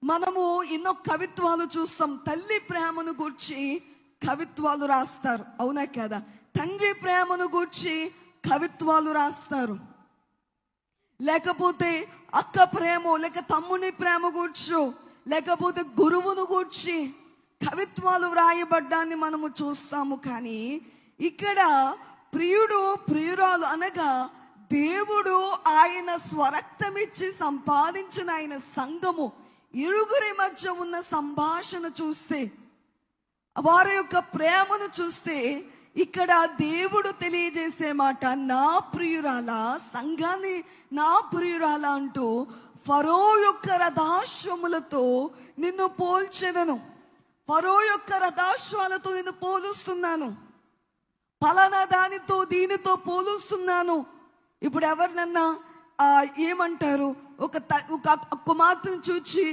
మనము ఎన్నో కవిత్వాలు చూస్తాం. తల్లి ప్రేమను గూర్చి కవిత్వాలు రాస్తారు, అవునా కదా? తండ్రి ప్రేమను గూర్చి కవిత్వాలు రాస్తారు. లేకపోతే అక్క ప్రేమ, లేక తమ్ముని ప్రేమ గూర్చు, లేకపోతే గురువును గూర్చి కవిత్వాలు వ్రాయబడ్డాన్ని మనము చూస్తాము. కానీ ఇక్కడ ప్రియుడు ప్రియురాలు అనగా దేవుడు ఆయన స్వరక్తమిచ్చి సంపాదించిన ఆయన సంఘము, ఇరుగురి మధ్య ఉన్న సంభాషణ చూస్తే, వారి యొక్క ప్రేమను చూస్తే, ఇక్కడ దేవుడు తెలియజేసే మాట, నా ప్రియురాల, సంఘాన్ని నా ప్రియురాల అంటూ ఫరో యొక్క రథాశ్వములతో నిన్ను పోల్చెదను, ఫరో యొక్క రథాశ్వాలతో నిన్ను పోలుస్తున్నాను, పలానా దానితో దీనితో పోలుస్తున్నాను. ఇప్పుడు ఎవరినన్నా ఏమంటారు, ఒక కుమార్తెను చూచి